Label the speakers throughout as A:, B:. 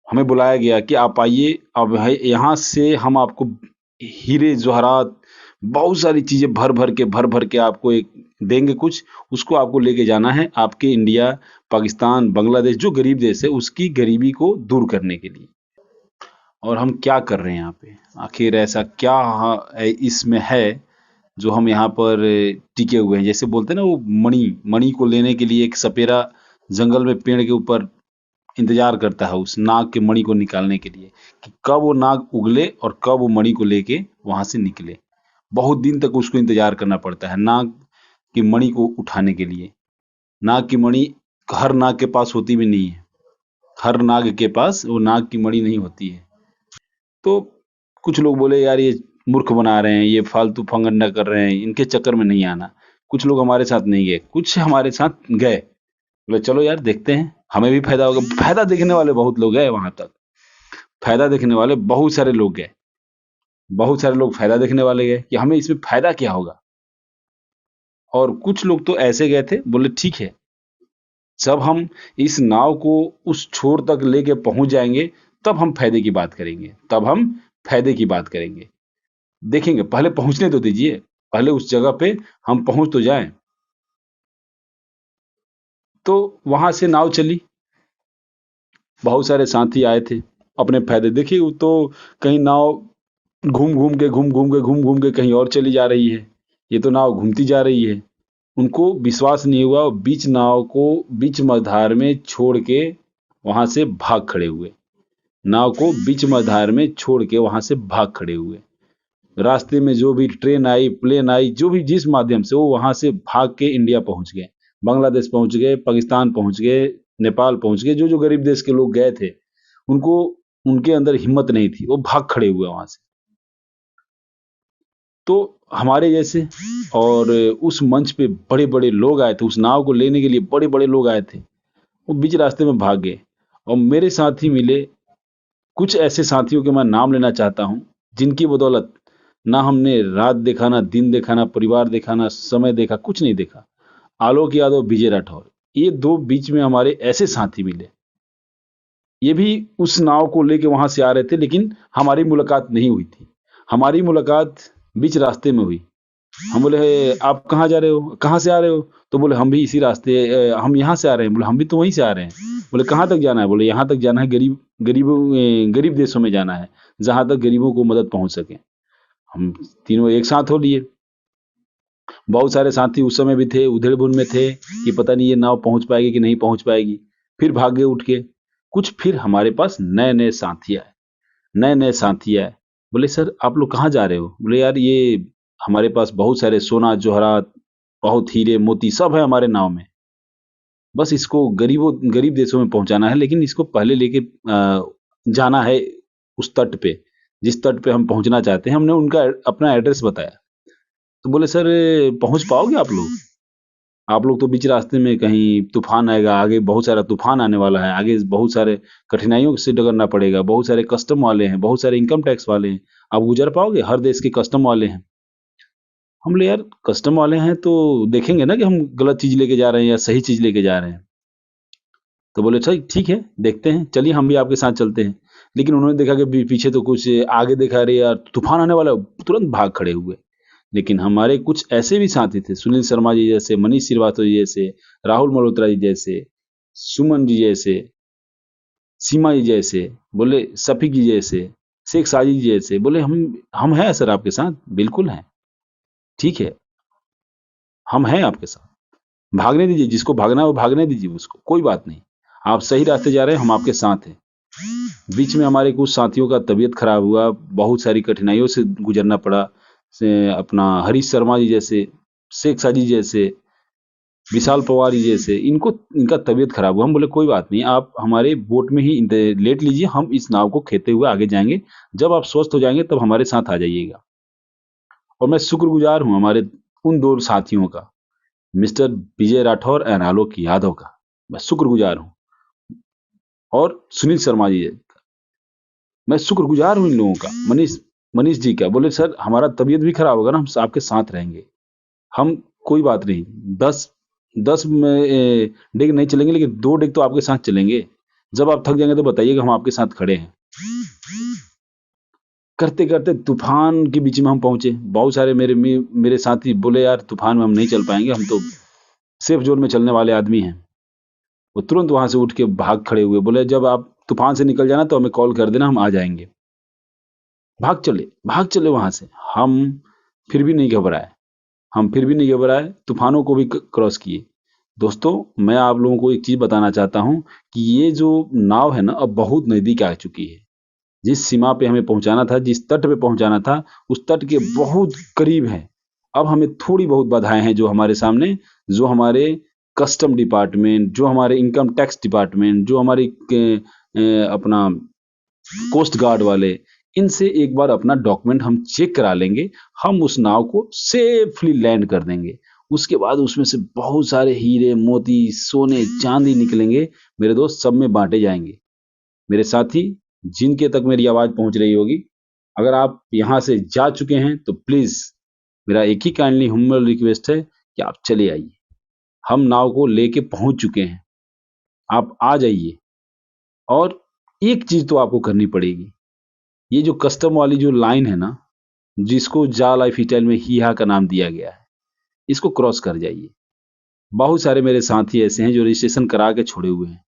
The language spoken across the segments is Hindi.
A: हमें बुलाया गया कि आप आइए, अब है यहाँ से हम आपको हीरे जवाहरात बहुत सारी चीजें भर भर के आपको एक देंगे कुछ, उसको आपको लेके जाना है आपके इंडिया, पाकिस्तान, बांग्लादेश जो गरीब देश है उसकी गरीबी को दूर करने के लिए। और हम क्या कर रहे हैं यहाँ पे? आखिर ऐसा क्या इसमें है जो हम यहाँ पर टिके हुए हैं? जैसे बोलते हैं ना, वो मणि मणि को लेने के लिए एक सपेरा जंगल में पेड़ के ऊपर इंतजार करता है उस नाग के मणि को निकालने के लिए, कि कब वो नाग उगले और कब वो मणि को लेके वहां से निकले। बहुत दिन तक उसको इंतजार करना पड़ता है नाग की मणि को उठाने के लिए। नाग की मणि हर नाग के पास होती भी नहीं है, हर नाग के पास वो नाग की मणि नहीं होती है। तो कुछ लोग बोले यार ये मूर्ख बना रहे हैं, ये फालतू फंगन्ना कर रहे हैं, इनके चक्कर में नहीं आना। कुछ लोग हमारे साथ नहीं गए, कुछ हमारे साथ गए। बोले चलो यार देखते हैं, हमें भी फायदा होगा। फायदा देखने वाले बहुत लोग गए वहां तक, फायदा देखने वाले बहुत सारे लोग गए, बहुत सारे लोग फायदा देखने वाले गए कि हमें इसमें फायदा क्या होगा। और कुछ लोग तो ऐसे गए थे, बोले ठीक है, जब हम इस नाव को उस छोर तक लेके पहुंच जाएंगे तब हम फायदे की बात करेंगे, तब हम फायदे की बात करेंगे, देखेंगे, पहले पहुंचने तो दीजिए, पहले उस जगह पे हम पहुंच तो जाएं। तो वहां से नाव चली, बहुत सारे साथी आए थे अपने फायदे देखिए। वो तो कहीं नाव घूम घूम के कहीं और चली जा रही है, ये तो नाव घूमती जा रही है। उनको विश्वास नहीं हुआ, बीच नाव को बीच मझधार में छोड़ के वहां से भाग खड़े हुए, नाव को बीच मझधार में छोड़ के वहां से भाग खड़े हुए। रास्ते में जो भी ट्रेन आई, प्लेन आई, जो भी जिस माध्यम से, वो वहां से भाग के इंडिया पहुंच गए, बांग्लादेश पहुंच गए, पाकिस्तान पहुंच गए, नेपाल पहुंच गए। जो जो गरीब देश के लोग गए थे, उनको उनके अंदर हिम्मत नहीं थी, वो भाग खड़े हुए वहां से। तो हमारे जैसे, और उस मंच पे बड़े बड़े लोग आए थे, उस नाव को लेने के लिए बड़े बड़े लोग आए थे, वो बीच रास्ते में भाग गए। और मेरे साथी मिले, कुछ ऐसे साथियों के मैं नाम लेना चाहता हूं, जिनकी बदौलत ना हमने रात देखा, ना दिन देखा, ना परिवार देखा, ना समय देखा, कुछ नहीं देखा। आलोक यादव, विजय राठौर, ये दो बीच में हमारे ऐसे साथी मिले। ये भी उस नाव को लेके वहां से आ रहे थे, लेकिन हमारी मुलाकात नहीं हुई थी। हमारी मुलाकात बीच रास्ते में हुई। हम बोले आप कहाँ जा रहे हो, कहाँ से आ रहे हो? तो बोले हम भी इसी रास्ते, हम यहाँ से आ रहे हैं। बोले हम भी तो वहीं से आ रहे हैं। बोले कहाँ तक जाना है? बोले यहाँ तक जाना है, गरीब देशों में जाना है, जहां तक गरीबों को मदद पहुंच सके। हम तीनों एक साथ हो लिए। बहुत सारे साथी उस समय भी थे, उधेड़-बुन में थे कि पता नहीं ये नाव पहुंच पाएगी कि नहीं पहुंच पाएगी। फिर भागे उठ के। कुछ फिर हमारे पास नए-नए साथी आए, नए-नए साथी आए। बोले सर आप लोग कहाँ जा रहे हो? बोले यार ये हमारे पास बहुत सारे सोना जवाहरात, बहुत हीरे मोती सब है हमारे नाव में। बस इसको गरीब देशों में पहुंचाना है, लेकिन इसको पहले लेके जाना है उस तट पे, जिस तट पे हम पहुंचना चाहते हैं। हमने उनका अपना एड्रेस बताया। तो बोले सर पहुंच पाओगे आप लोग? आप लोग तो बीच रास्ते में कहीं तूफान आएगा, आगे बहुत सारा तूफान आने वाला है, आगे बहुत सारे कठिनाइयों से गुजरना पड़ेगा, बहुत सारे कस्टम वाले हैं, बहुत सारे इनकम टैक्स वाले हैं, आप गुजर पाओगे? हर देश के कस्टम वाले हैं। हम बोले यार कस्टम वाले हैं तो देखेंगे ना कि हम गलत चीज लेके जा रहे हैं या सही चीज लेके जा रहे हैं। तो बोले अच्छा ठीक है, देखते हैं, चलिए हम भी आपके साथ चलते हैं। लेकिन उन्होंने देखा कि पीछे तो कुछ आगे देखा, अरे यार तूफान आने वाला है, तुरंत भाग खड़े हुए। लेकिन हमारे कुछ ऐसे भी साथी थे, सुनील शर्मा जी जैसे, मनीष श्रीवास्तव जी जैसे, राहुल मल्होत्रा जी जैसे, सुमन जी जैसे, सीमा जी जैसे, बोले सफीक जी जैसे, शेख साजिद जी जैसे। बोले हम हैं सर आपके साथ, बिल्कुल हैं, ठीक है, हम हैं आपके साथ, भागने दीजिए, जिसको भागना है वो भागने दीजिए उसको, कोई बात नहीं, आप सही रास्ते जा रहे हैं, हम आपके साथ हैं। बीच में हमारे कुछ साथियों का तबीयत खराब हुआ, बहुत सारी कठिनाइयों से गुजरना पड़ा। से अपना हरीश शर्मा जी जैसे, शेख साजिद जैसे, विशाल पवार जी जैसे, इनको इनका तबीयत खराब हुआ। हम बोले कोई बात नहीं, आप हमारे बोट में ही लेट लीजिए, हम इस नाव को खेते हुए आगे जाएंगे, जब आप स्वस्थ हो जाएंगे तब हमारे साथ आ जाइएगा। और मैं शुक्रगुजार हूँ हमारे उन दो साथियों का, मिस्टर विजय राठौर एंड आलोक यादव का, मैं शुक्रगुजार हूँ। और सुनील शर्मा जी, मैं शुक्रगुजार हूँ इन लोगों का, मनीष मनीष जी का। बोले सर हमारा तबीयत भी खराब होगा ना, हम आपके साथ रहेंगे, हम कोई बात नहीं, 10 10 में डेग नहीं चलेंगे, लेकिन 2 डेग तो आपके साथ चलेंगे। जब आप थक जाएंगे तो बताइएगा, हम आपके साथ खड़े हैं। करते करते तूफान के बीच में हम पहुंचे। बहुत सारे मेरे साथी बोले, यार तूफान में हम नहीं चल पाएंगे, हम तो सेफ जोन में चलने वाले आदमी हैं। वो तुरंत वहां से उठ के भाग खड़े हुए, बोले जब आप तूफान से निकल जाना तो हमें कॉल कर देना, हम आ जाएंगे। भाग चले वहां से। हम फिर भी नहीं घबराए, तूफानों को भी क्रॉस किए। दोस्तों, मैं आप लोगों को एक चीज बताना चाहता हूं कि ये जो नाव है ना, अब बहुत नजदीक आ चुकी है। जिस सीमा पे हमें पहुंचाना था, जिस तट पे पहुंचाना था, उस तट के बहुत करीब है। अब हमें थोड़ी बहुत बाधाएं हैं जो हमारे सामने, जो हमारे कस्टम डिपार्टमेंट, जो हमारे इनकम टैक्स डिपार्टमेंट, जो हमारी अपना कोस्ट गार्ड वाले, इनसे एक बार अपना डॉक्यूमेंट हम चेक करा लेंगे। हम उस नाव को सेफली लैंड कर देंगे। उसके बाद उसमें से बहुत सारे हीरे मोती सोने चांदी निकलेंगे मेरे दोस्त, सब में बांटे जाएंगे। मेरे साथी, जिनके तक मेरी आवाज पहुंच रही होगी, अगर आप यहां से जा चुके हैं तो प्लीज मेरा एक ही काइंडली हम्बल रिक्वेस्ट है कि आप चले आइए। हम नाव को लेके पहुंच चुके हैं, आप आ जाइए। और एक चीज तो आपको करनी पड़ेगी, ये जो कस्टम वाली जो लाइन है ना, जिसको जा लाइफ स्टाइल में हीहा का नाम दिया गया है, इसको क्रॉस कर जाइए। बहुत सारे मेरे साथी ऐसे हैं जो रजिस्ट्रेशन करा के छोड़े हुए हैं।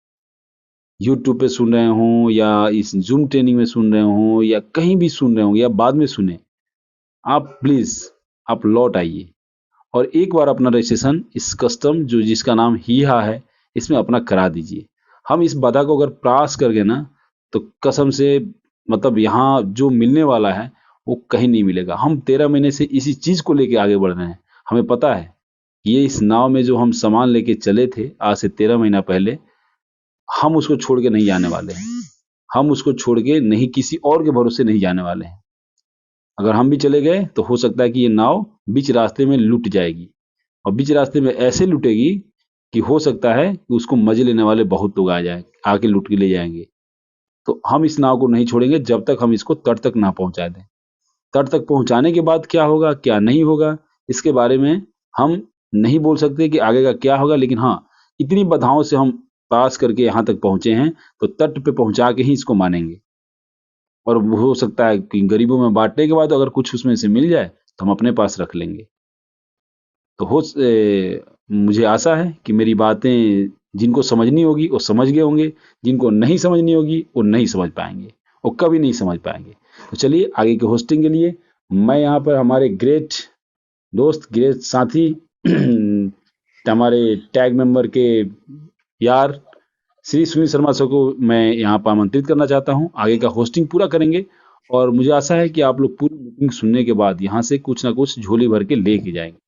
A: यूट्यूब पे सुन रहे हों या इस जूम ट्रेनिंग में सुन रहे हों या कहीं भी सुन रहे हों या बाद में सुने, आप प्लीज आप लौट आइए और एक बार अपना रजिस्ट्रेशन इस कस्टम जो जिसका नाम हीहा है, इसमें अपना करा दीजिए। हम इस बाधा को अगर पास कर गए ना, तो कसम से मतलब यहाँ जो मिलने वाला है वो कहीं नहीं मिलेगा। हम 13 महीने से इसी चीज को लेके आगे बढ़ रहे हैं। हमें पता है कि ये इस नाव में जो हम सामान लेके चले थे आज से 13 महीना पहले, हम उसको छोड़ के नहीं जाने वाले हैं। हम उसको छोड़ के नहीं, किसी और के भरोसे नहीं जाने वाले हैं। अगर हम भी चले गए तो हो सकता है कि ये नाव बीच रास्ते में लुट जाएगी, और बीच रास्ते में ऐसे लुटेगी कि हो सकता है कि उसको मजे लेने वाले बहुत लोग आ जाए, आके लुट के ले जाएंगे। तो हम इस नाव को नहीं छोड़ेंगे जब तक हम इसको तट तक ना पहुंचा दें। तट तक पहुंचाने के बाद क्या होगा क्या नहीं होगा, इसके बारे में हम नहीं बोल सकते कि आगे का क्या होगा, लेकिन हाँ, इतनी बाधाओं से हम पास करके यहाँ तक पहुंचे हैं तो तट पे पहुंचा के ही इसको मानेंगे। और हो सकता है कि गरीबों में बांटने के बाद अगर कुछ उसमें से मिल जाए तो हम अपने पास रख लेंगे। तो मुझे आशा है कि मेरी बातें जिनको समझनी होगी वो समझ गए होंगे, जिनको नहीं समझनी होगी वो नहीं समझ पाएंगे, वो कभी नहीं समझ पाएंगे। तो चलिए, आगे के होस्टिंग के लिए मैं यहाँ पर हमारे ग्रेट दोस्त, ग्रेट साथी हमारे टैग मेंबर के यार श्री सुनील शर्मा सर को मैं यहाँ पर आमंत्रित करना चाहता हूँ। आगे का होस्टिंग पूरा करेंगे और मुझे आशा है कि आप लोग पूरी मीटिंग सुनने के बाद यहाँ से कुछ ना कुछ झोली भर के लेके जाएंगे।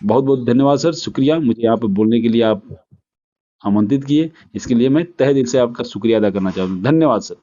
A: बहुत बहुत धन्यवाद सर, शुक्रिया मुझे यहाँ पे बोलने के लिए आप आमंत्रित किए। इसके लिए मैं तहे दिल से आपका शुक्रिया अदा करना चाहता हूँ। धन्यवाद सर।